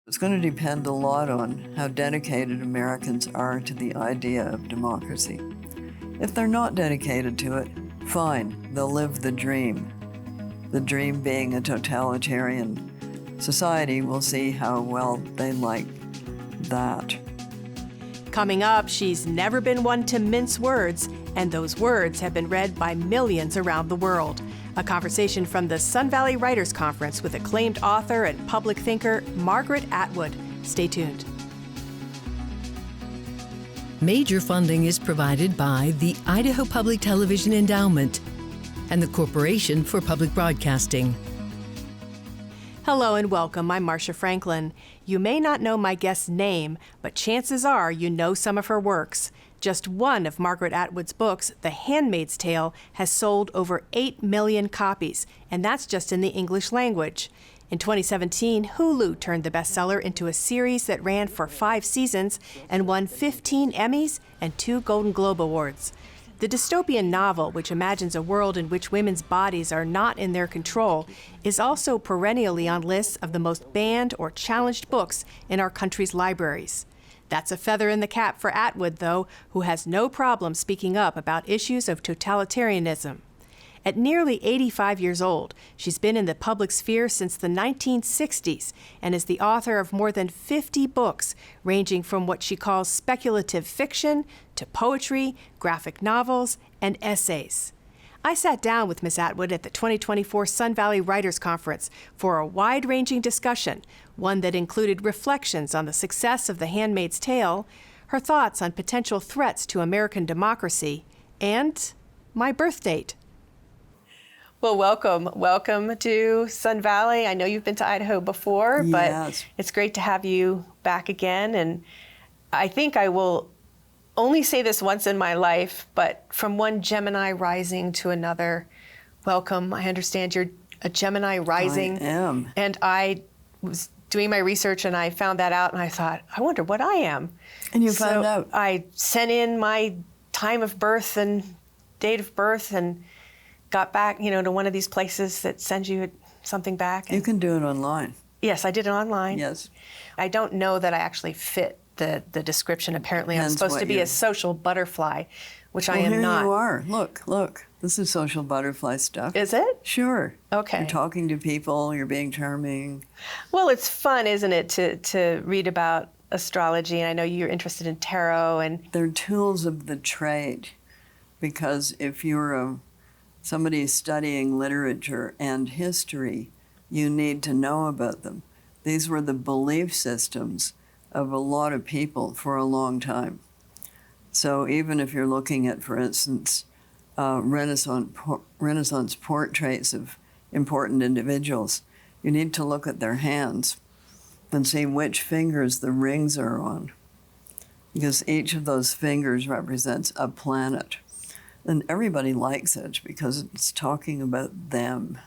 It's going to depend a lot on how dedicated Americans are to the idea of democracy. If they're not dedicated to it, fine, they'll live the dream. The dream being a totalitarian society. We'll see how well they like that. Coming up, she's never been one to mince words, and those words have been read by millions around the world. A conversation from the Sun Valley Writers Conference with acclaimed author and public thinker Margaret Atwood. Stay tuned. Major funding is provided by the Idaho Public Television Endowment and the Corporation for Public Broadcasting. Hello and welcome. I'm Marcia Franklin. You may not know my guest's name, but chances are you know some of her works. Just one of Margaret Atwood's books, The Handmaid's Tale, has sold over 8 million copies, and that's just in the English language. In 2017, Hulu turned the bestseller into a series that ran for 5 seasons and won 15 Emmys and 2 Golden Globe Awards. The dystopian novel, which imagines a world in which women's bodies are not in their control, is also perennially on lists of the most banned or challenged books in our country's libraries. That's a feather in the cap for Atwood, though, who has no problem speaking up about issues of totalitarianism. At nearly 85 years old, she's been in the public sphere since the 1960s and is the author of more than 50 books, ranging from what she calls speculative fiction to poetry, graphic novels, and essays. I sat down with Ms. Atwood at the 2024 Sun Valley Writers Conference for a wide-ranging discussion, one that included reflections on the success of The Handmaid's Tale, her thoughts on potential threats to American democracy, and my birth date. Well, welcome to Sun Valley. I know you've been to Idaho before, but it's great to have you back again. And I think I will only say this once in my life, but from one Gemini rising to another, welcome. I understand you're a Gemini rising. I am. And I was doing my research and I found that out and I thought, I wonder what I am. And you found out. I sent in my time of birth and date of birth and got back, to one of these places that sends you something back. You can do it online. Yes, I did it online. Yes. I don't know that I actually fit the description. Apparently, I'm supposed to be a social butterfly, which I am not. Here you are. Look. This is social butterfly stuff. Is it? Sure. Okay. You're talking to people. You're being charming. Well, it's fun, isn't it, to read about astrology? And I know you're interested in tarot. And they're tools of the trade, because if you're somebody studying literature and history, you need to know about them. These were the belief systems of a lot of people for a long time. So even if you're looking at, for instance, Renaissance portraits of important individuals, you need to look at their hands and see which fingers the rings are on, because each of those fingers represents a planet. And everybody likes it because it's talking about them.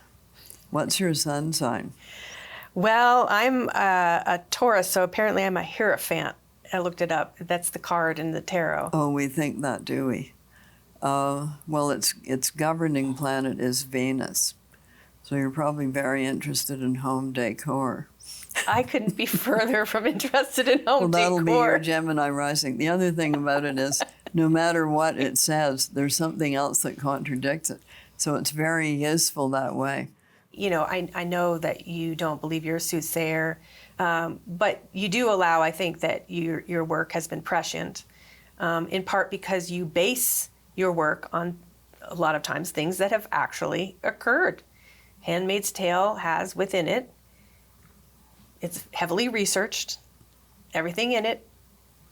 What's your sun sign? Well, I'm a Taurus, so apparently I'm a Hierophant. I looked it up. That's the card in the tarot. Oh, we think that, do we? Well, its governing planet is Venus. So you're probably very interested in home decor. I couldn't be further from interested in home decor. Well, that'll be your Gemini rising. The other thing about it is, no matter what it says, there's something else that contradicts it. So it's very useful that way. I know that you don't believe you're a soothsayer, but you do allow, I think, that your work has been prescient, in part because you base your work on, a lot of times, things that have actually occurred. Handmaid's Tale has within it, it's heavily researched. Everything in it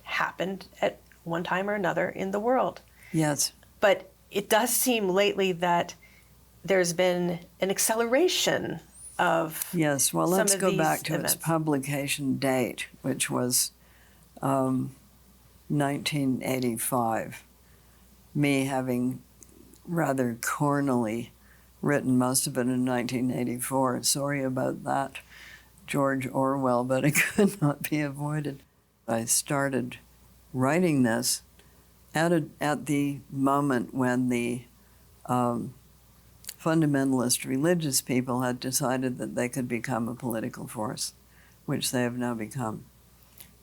happened at one time or another in the world. Yes. But it does seem lately that there's been an acceleration of yes. Well, let's go back to events. Its publication date, which was 1985. Me having rather cornily written most of it in 1984. Sorry about that, George Orwell, but it could not be avoided. I started writing this at the moment when the fundamentalist religious people had decided that they could become a political force. which they have now become.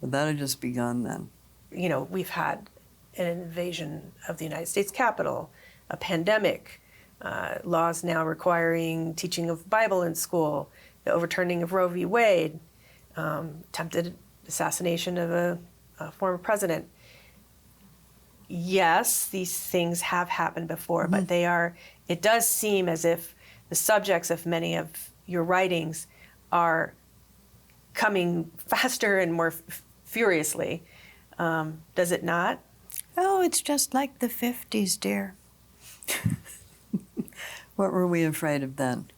But that had just begun then. You know, we've had an invasion of the United States Capitol, a pandemic, laws now requiring teaching of Bible in school, the overturning of Roe v. Wade, attempted assassination of a former president. Yes, these things have happened before, but it does seem as if the subjects of many of your writings are coming faster and more furiously. Does it not? Oh, it's just like the 50s, dear. What were we afraid of then?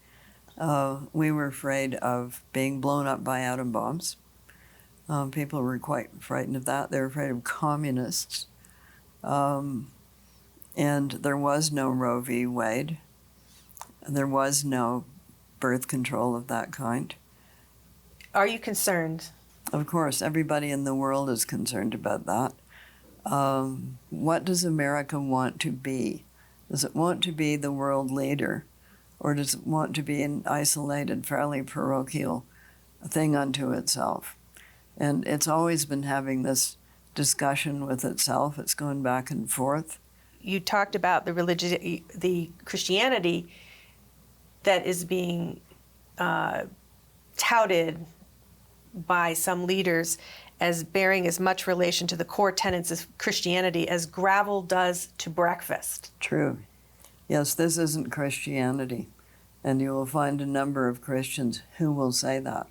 We were afraid of being blown up by atom bombs. People were quite frightened of that. They were afraid of communists. And there was no Roe v. Wade. There was no birth control of that kind. Are you concerned? Of course, everybody in the world is concerned about that. What does America want to be? Does it want to be the world leader, or does it want to be an isolated, fairly parochial thing unto itself? And it's always been having this discussion with itself. It's going back and forth. You talked about the Christianity that is being touted by some leaders as bearing as much relation to the core tenets of Christianity as gravel does to breakfast. True. Yes, this isn't Christianity. And you will find a number of Christians who will say that.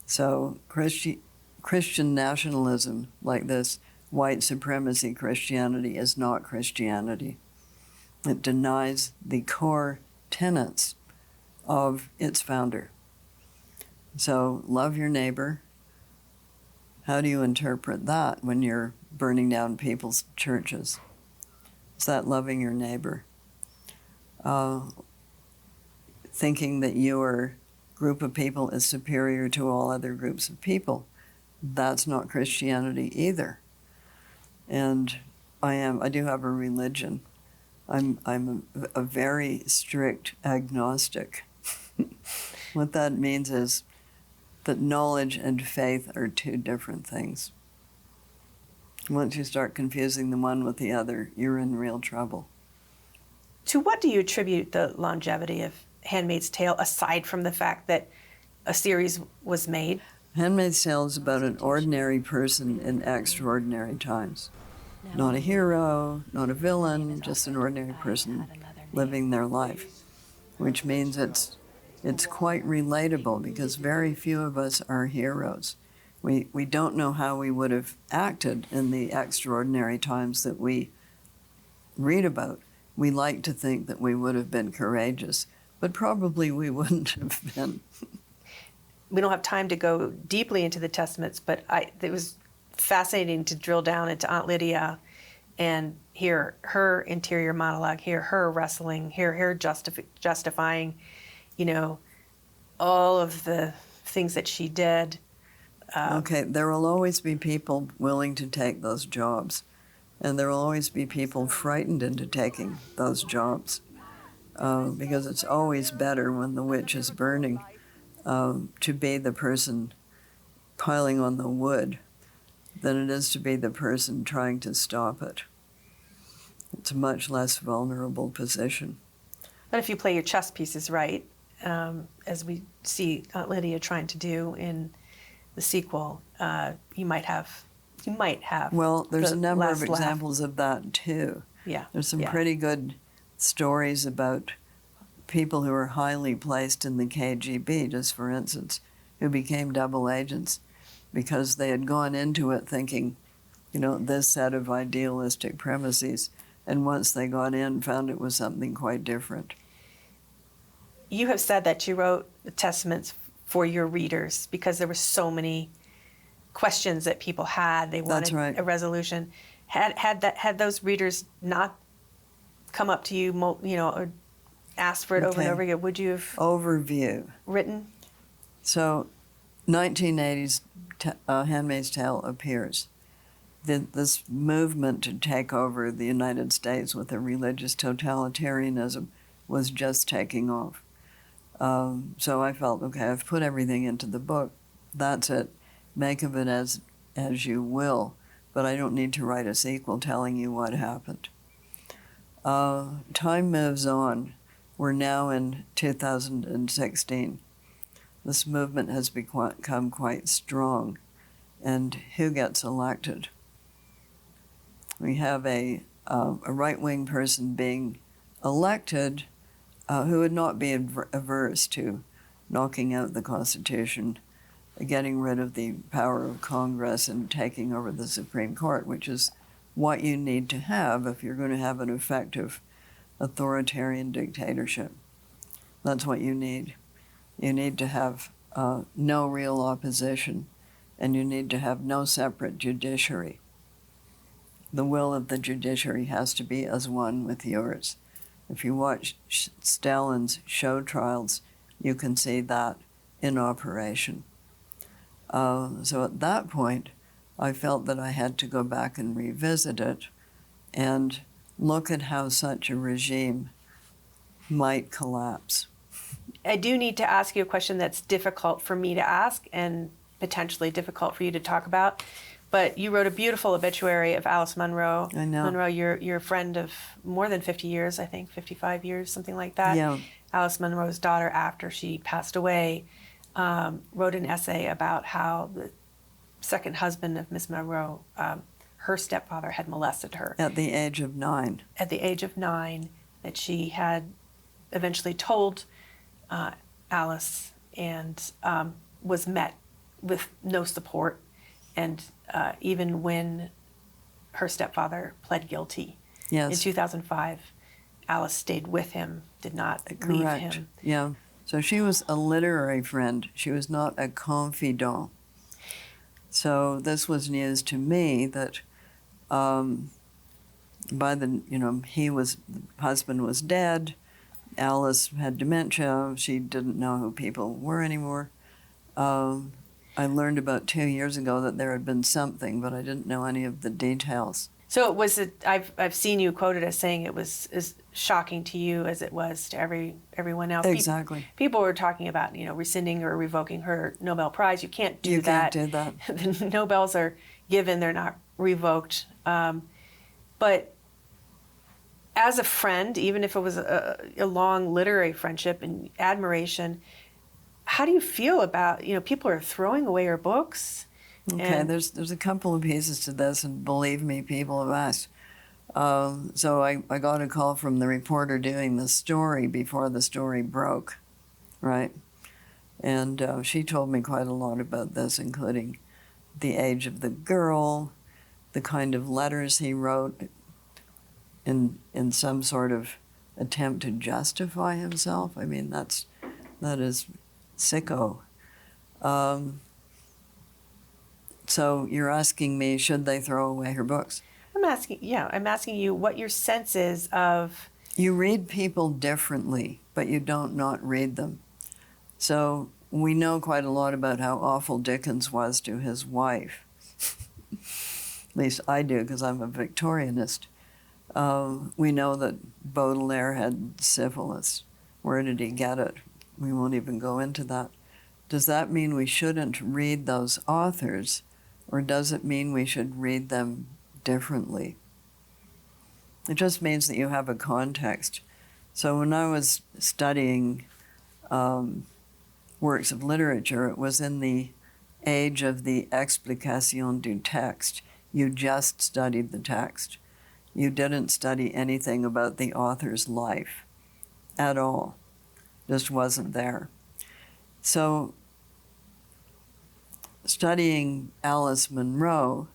So Christian nationalism, like this white supremacy Christianity, is not Christianity. It denies the core tenets of its founder. So love your neighbor. How do you interpret that when you're burning down people's churches? Is that loving your neighbor? Thinking that your group of people is superior to all other groups of people. That's not Christianity either. And I do have a religion. I'm a very strict agnostic. What that means is that knowledge and faith are two different things. Once you start confusing the one with the other, you're in real trouble. To what do you attribute the longevity of Handmaid's Tale, aside from the fact that a series was made? Handmaid's Tale is about an ordinary person in extraordinary times. Not a hero, not a villain, just an ordinary person living their life, which means it's quite relatable because very few of us are heroes. We don't know how we would have acted in the extraordinary times that we read about. We like to think that we would have been courageous, but probably we wouldn't have been. We don't have time to go deeply into the Testaments, but it was fascinating to drill down into Aunt Lydia and hear her interior monologue, hear her wrestling, hear her justifying, all of the things that she did. Okay, there will always be people willing to take those jobs, and there will always be people frightened into taking those jobs, because it's always better when the witch is burning to be the person piling on the wood than it is to be the person trying to stop it. It's a much less vulnerable position. But if you play your chess pieces right, as we see Aunt Lydia trying to do in the sequel, you might have. Well, there's a number of last laugh. examples of that too. Yeah. There's some yeah. pretty good stories about people who were highly placed in the KGB, just for instance, who became double agents because they had gone into it thinking, this set of idealistic premises, and once they got in, found it was something quite different. You have said that you wrote the Testaments for your readers because there were so many questions that people had. They wanted That's right. a resolution. Had those readers not come up to you, or asked for it over and Okay. over again, would you have Overview. written? So, 1980s Handmaid's Tale appears. This movement to take over the United States with a religious totalitarianism was just taking off. So I felt, okay, I've put everything into the book. that's it. Make of it as you will, but I don't need to write a sequel telling you what happened. Time moves on. We're now in 2016. This movement has become quite strong. And who gets elected? We have a right-wing person being elected who would not be averse to knocking out the Constitution, getting rid of the power of Congress, and taking over the Supreme Court, which is what you need to have if you're going to have an effective authoritarian dictatorship. That's what you need. You need to have no real opposition, and you need to have no separate judiciary. The will of the judiciary has to be as one with yours. If you watch Stalin's show trials, you can see that in operation. So at that point, I felt that I had to go back and revisit it and look at how such a regime might collapse. I do need to ask you a question that's difficult for me to ask and potentially difficult for you to talk about. But you wrote a beautiful obituary of Alice Munro. I know. Munro, you're a friend of more than 50 years, I think, 55 years, something like that. Yeah. Alice Munro's daughter, after she passed away, wrote an essay about how the second husband of Miss Munro, her stepfather, had molested her. At the age of 9. At the age of 9, that she had eventually told Alice, and was met with no support. And even when her stepfather pled guilty in 2005, Alice stayed with him, did not leave him. Yeah. So she was a literary friend. She was not a confidant. So this was news to me that the husband was dead. Alice had dementia. She didn't know who people were anymore. I learned about 2 years ago that there had been something, but I didn't know any of the details. So it was. I've seen you quoted as saying it was as shocking to you as it was to everyone else. Exactly. People were talking about rescinding or revoking her Nobel Prize. You can't do that. You can't do that. The Nobels are given; they're not revoked. But as a friend, even if it was a long literary friendship and admiration, how do you feel about people are throwing away her books? Okay, there's a couple of pieces to this, and believe me, people have asked. So I got a call from the reporter doing the story before the story broke, right? And she told me quite a lot about this, including the age of the girl, the kind of letters he wrote in some sort of attempt to justify himself. I mean, that is sicko. So you're asking me, should they throw away her books? I'm asking you what your sense is of. You read people differently, but you don't not read them. So we know quite a lot about how awful Dickens was to his wife. At least I do, because I'm a Victorianist. We know that Baudelaire had syphilis. Where did he get it? We won't even go into that. Does that mean we shouldn't read those authors, or does it mean we should read them differently? It just means that you have a context. So when I was studying works of literature, it was in the age of the explication du texte. You just studied the text. You didn't study anything about the author's life at all. Just wasn't there. So studying Alice Munro,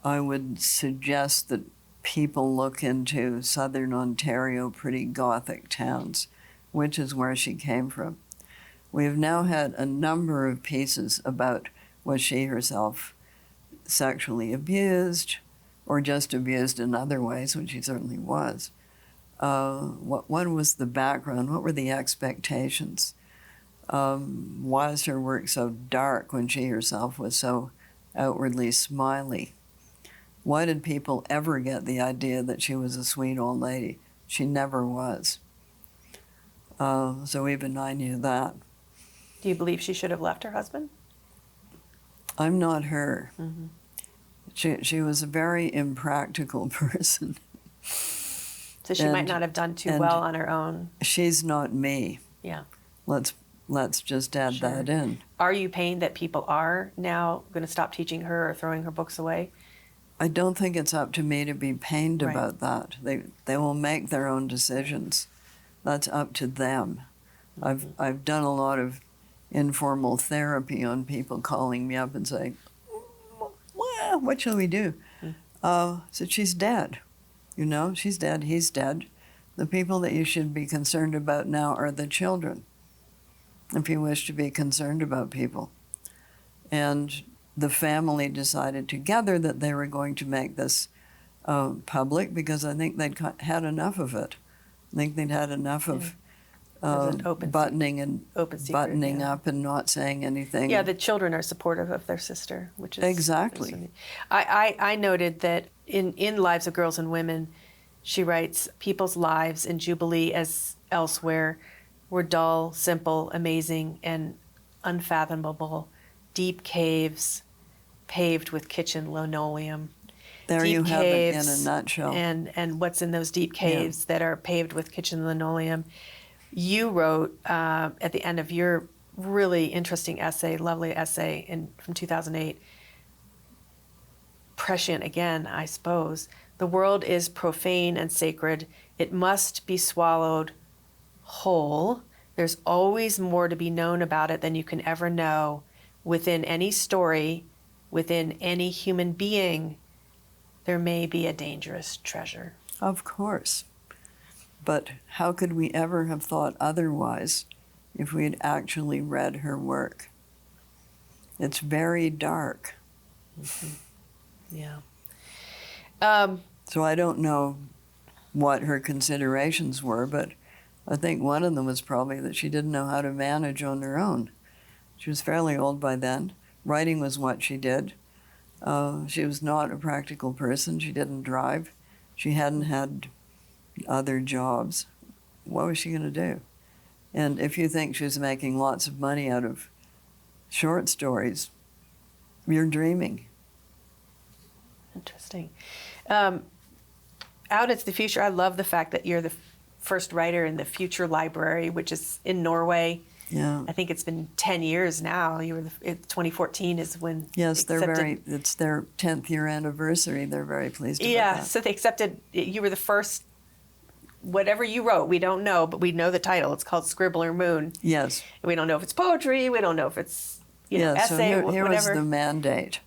I would suggest that people look into southern Ontario, pretty Gothic towns, which is where she came from. We have now had a number of pieces about was she herself sexually abused or just abused in other ways, which she certainly was. What was the background? What were the expectations? Why is her work so dark when she herself was so outwardly smiley? Why did people ever get the idea that she was a sweet old lady? She never was. So even I knew that. Do you believe she should have left her husband? I'm not her. Mm-hmm. She was a very impractical person. So she might And- not have done too and- well on her own. She's not me. Yeah. Let's just add Sure. that in. Are you pained that people are now going to stop teaching her or throwing her books away? I don't think it's up to me to be pained Right. about that. They will make their own decisions. That's up to them. I've done a lot of informal therapy on people calling me up and saying, well, what shall we do? So she's dead. You know, she's dead, he's dead. The people that you should be concerned about now are the children, if you wish to be concerned about people. And the family decided together that they were going to make this public because I think they'd had enough of it. I think they'd had enough of As an open buttoning and open secret, buttoning yeah. up and not saying anything. Yeah, the children are supportive of their sister, which is Exactly. I noted that in Lives of Girls and Women, she writes, people's lives in Jubilee as elsewhere were dull, simple, amazing, and unfathomable. Deep caves paved with kitchen linoleum. There Deep you have it in a caves nutshell. And what's in those deep caves that are paved with kitchen linoleum. You wrote at the end of your really interesting essay, lovely essay from 2008, prescient again, I suppose. The world is profane and sacred. It must be swallowed whole. There's always more to be known about it than you can ever know. Within any story, within any human being, there may be a dangerous treasure. Of course. But how could we ever have thought otherwise if we had actually read her work? It's very dark. Yeah. So I don't know what her considerations were, but I think one of them was probably that she didn't know how to manage on her own. She was fairly old by then. Writing was what she did. She was not a practical person. She didn't drive. She hadn't had other jobs. What was she going to do? And if you think she was making lots of money out of short stories, you're dreaming. Interesting. Out into the future, I love the fact that you're the first writer in the Future Library, which is in Norway. Yeah. I think it's been 10 years now. 2014 is when Yes, accepted. it's their 10th year anniversary. They're very pleased about Yeah, that. so they accepted, you were the first, whatever you wrote, we don't know, but we know the title. It's called Scribbler Moon. Yes. We don't know if it's poetry, we don't know if it's essay, so here was whatever. the mandate.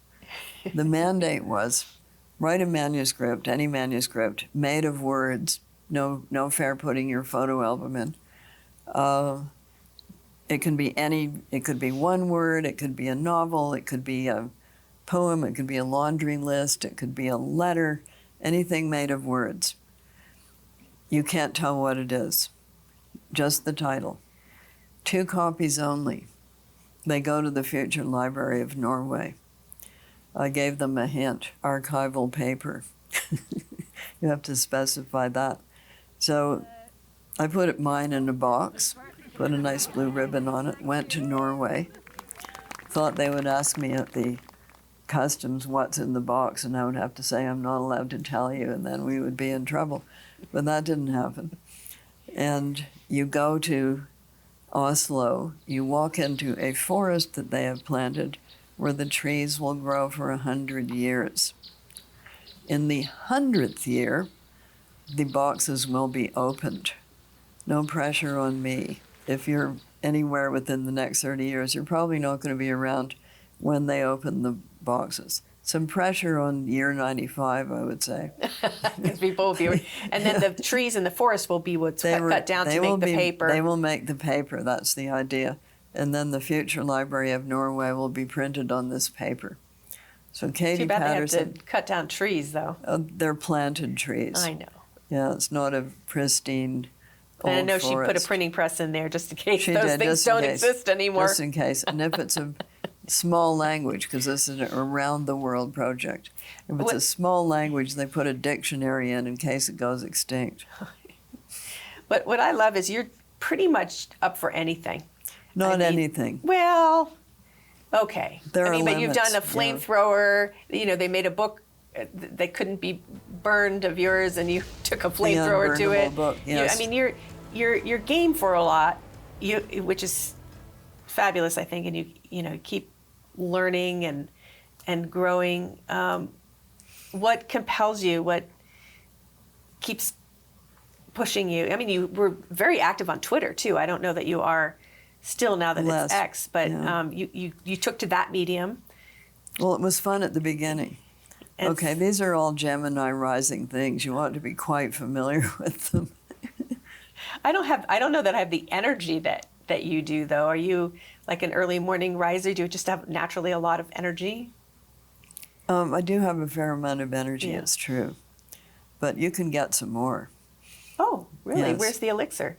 The mandate was write a manuscript, any manuscript, made of words. No fair putting your photo album in. It can be it could be one word, it could be a novel, it could be a poem, it could be a laundry list, it could be a letter, anything made of words. You can't tell what it is, just the title. 2 copies only. They go to the Future Library of Norway. I gave them a hint, archival paper. You have to specify that. So I put mine in a box, put a nice blue ribbon on it, went to Norway, thought they would ask me at the customs what's in the box, and I would have to say I'm not allowed to tell you, and then we would be in trouble. But that didn't happen. And you go to Oslo, you walk into a forest that they have planted where the trees will grow for 100 years. In the 100th year, the boxes will be opened. No pressure on me. If you're anywhere within the next 30 years, you're probably not going to be around when they open the boxes. Some pressure on year 95, I would say. Because people will be, and then the trees in the forest will be what's cut down to make the paper. They will make the paper, that's the idea. And then the Future Library of Norway will be printed on this paper. So Katie Too bad Patterson, they have to cut down trees, though. they're planted trees. I know. Yeah, it's not a pristine old And I know she put a forest. printing press in there just in case She those did, things just in don't case. exist anymore. Just in case. And if it's a small language, because this is an around-the-world project, if it's a small language, they put a dictionary in case it goes extinct. But what I love is you're pretty much up for anything. Not I mean, anything. Well, Okay. There I are mean, but you've done a limits, yeah. flamethrower. You know, they made a book that couldn't be burned of yours, and you took a flamethrower to Unburnable it. book, yes. I mean, you're game for a lot, which is fabulous, I think, and you keep learning and growing. What compels you? What keeps pushing you? I mean, you were very active on Twitter too. I don't know that you are still now that Less, it's X, but yeah. you took to that medium. Well, it was fun at the beginning. And Okay, these are all Gemini rising things. You ought to be quite familiar with them. I don't know that I have the energy that you do though. Are you like an early morning riser? Do you just have naturally a lot of energy? I do have a fair amount of energy, Yeah. it's true. But you can get some more. Oh, really? Yes. Where's the elixir?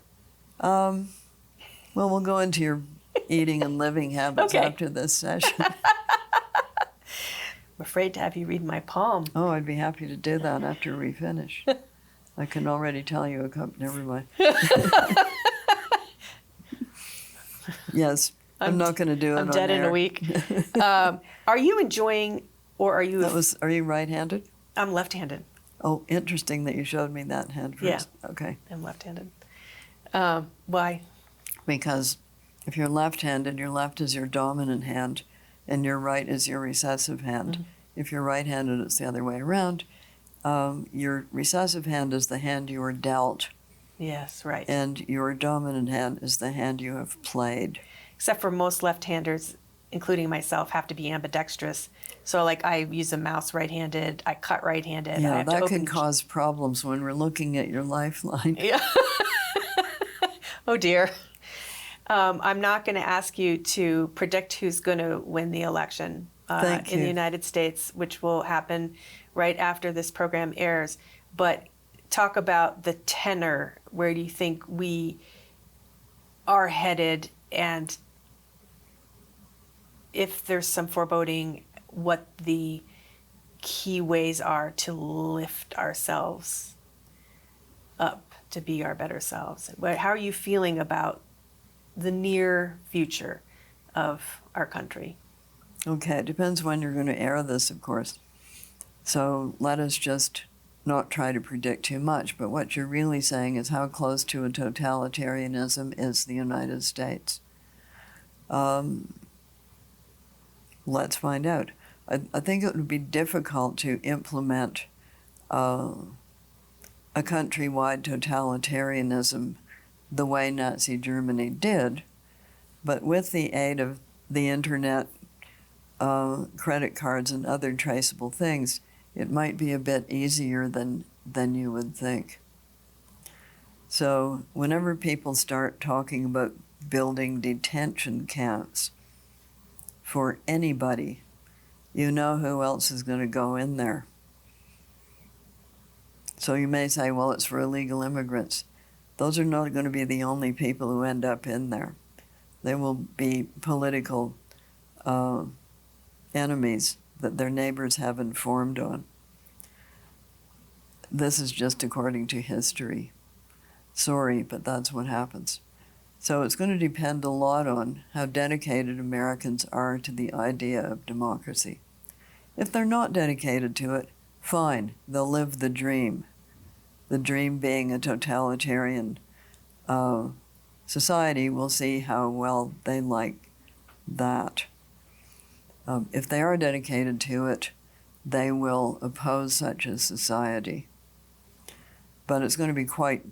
Well, we'll go into your eating and living habits Okay. after this session. I'm afraid to have you read my palm. Oh, I'd be happy to do that after we finish. I can already tell you a couple. Never mind. Yes, I'm not going to do it. I'm on dead in a air. week. Are you enjoying, or are you? Are you right-handed? I'm left-handed. Oh, interesting that you showed me that hand first. Yeah. Okay. I'm left-handed. Why? Because if you're left-handed, your left is your dominant hand, and your right is your recessive hand. Mm-hmm. If you're right-handed, it's the other way around. Your recessive hand is the hand you are dealt, Yes, right. and your dominant hand is the hand you have played. Except for most left-handers, including myself, have to be ambidextrous. So, like, I use a mouse right-handed. I cut right-handed. I Yeah, have to that open can cause problems when we're looking at your lifeline. Yeah. Oh dear. I'm not going to ask you to predict who's going to win the election Thank in the you. United States, which will happen right after this program airs. But talk about the tenor. Where do you think we are headed? And if there's some foreboding, what the key ways are to lift ourselves up to be our better selves. How are you feeling about the near future of our country? Okay, it depends when you're going to air this, of course. So let us just not try to predict too much, but what you're really saying is how close to a totalitarianism is the United States. Let's find out. I think it would be difficult to implement a countrywide totalitarianism the way Nazi Germany did, but with the aid of the internet, credit cards, and other traceable things, it might be a bit easier than you would think. So whenever people start talking about building detention camps for anybody, you know who else is going to go in there. So you may say, well, it's for illegal immigrants. Those are not going to be the only people who end up in there. There will be political enemies that their neighbors have informed on. This is just according to history. Sorry, but that's what happens. So it's going to depend a lot on how dedicated Americans are to the idea of democracy. If they're not dedicated to it, fine, they'll live the dream. The dream being a totalitarian society. We'll see how well they like that. If they are dedicated to it, they will oppose such a society. But it's going to be quite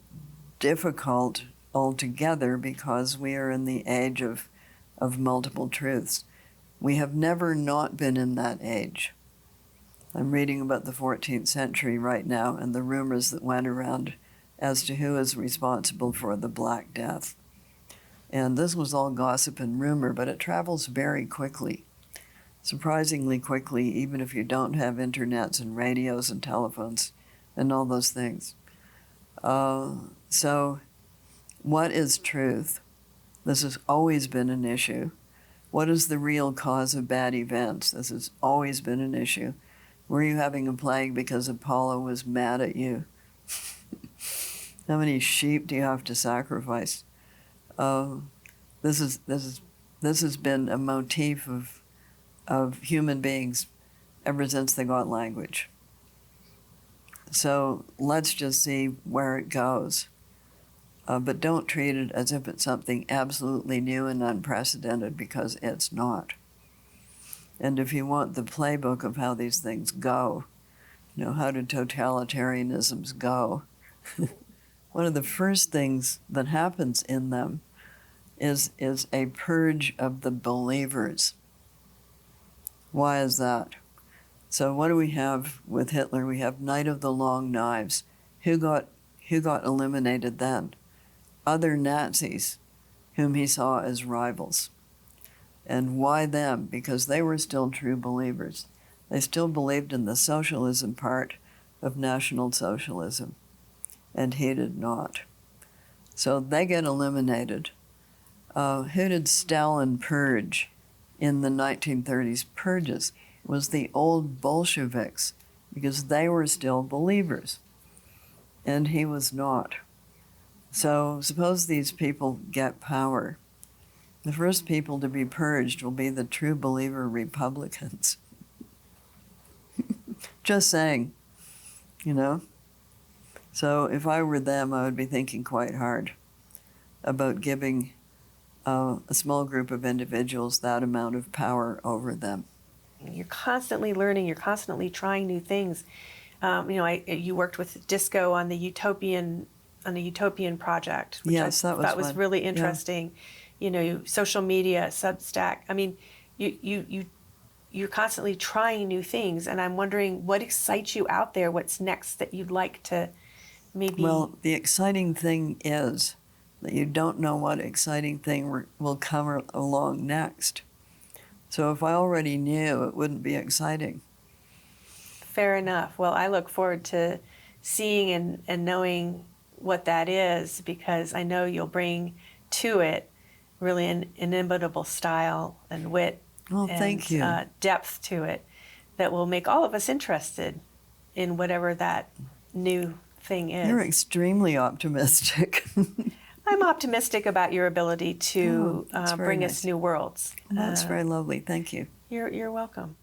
difficult altogether because we are in the age of multiple truths. We have never not been in that age. I'm reading about the 14th century right now and the rumors that went around as to who is responsible for the Black Death. And this was all gossip and rumor, but it travels very quickly, surprisingly quickly, even if you don't have internets and radios and telephones and all those things. So what is truth? This has always been an issue. What is the real cause of bad events? This has always been an issue. Were you having a plague because Apollo was mad at you? How many sheep do you have to sacrifice? This has been a motif of human beings ever since they got language. So let's just see where it goes. But don't treat it as if it's something absolutely new and unprecedented, because it's not. And if you want the playbook of how these things go, how do totalitarianisms go? One of the first things that happens in them is a purge of the believers. Why is that? So what do we have with Hitler? We have Night of the Long Knives. Who got eliminated then? Other Nazis whom he saw as rivals. And why them? Because they were still true believers. They still believed in the socialism part of National Socialism, and he did not. So they get eliminated. Who did Stalin purge in the 1930s purges? It was the old Bolsheviks, because they were still believers, and he was not. So suppose these people get power. The first people to be purged will be the true believer Republicans. Just saying, So if I were them, I would be thinking quite hard about giving a small group of individuals that amount of power over them. You're constantly learning. You're constantly trying new things. You worked with Disco on the Utopian project, which yes, I thought was fun. really interesting. Yeah. Social media, Substack. I mean, you're constantly trying new things, and I'm wondering what excites you out there. What's next that you'd like to maybe? Well, the exciting thing is that you don't know what exciting thing will come along next. So if I already knew, it wouldn't be exciting. Fair enough. Well, I look forward to seeing and knowing what that is, because I know you'll bring to it really an inimitable style and wit Well, thank you. Depth to it that will make all of us interested in whatever that new thing is. You're extremely optimistic. I'm optimistic about your ability to that's very bring nice. us new worlds. That's very lovely. Thank you. You're welcome.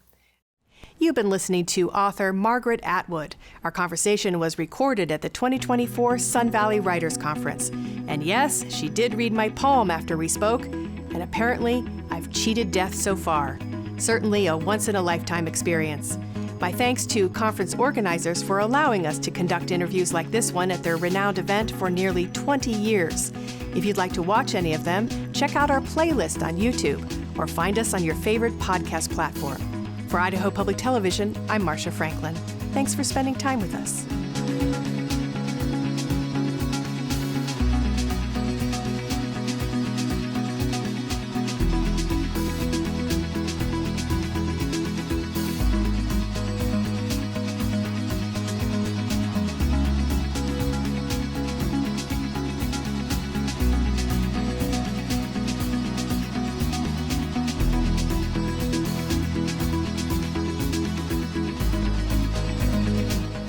You've been listening to author Margaret Atwood. Our conversation was recorded at the 2024 Sun Valley Writers Conference. And yes, she did read my poem after we spoke, and apparently I've cheated death so far. Certainly a once-in-a-lifetime experience. My thanks to conference organizers for allowing us to conduct interviews like this one at their renowned event for nearly 20 years. If you'd like to watch any of them, check out our playlist on YouTube or find us on your favorite podcast platform. For Idaho Public Television, I'm Marcia Franklin. Thanks for spending time with us.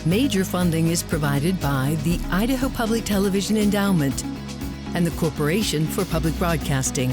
Major funding is provided by the Idaho Public Television Endowment and the Corporation for Public Broadcasting.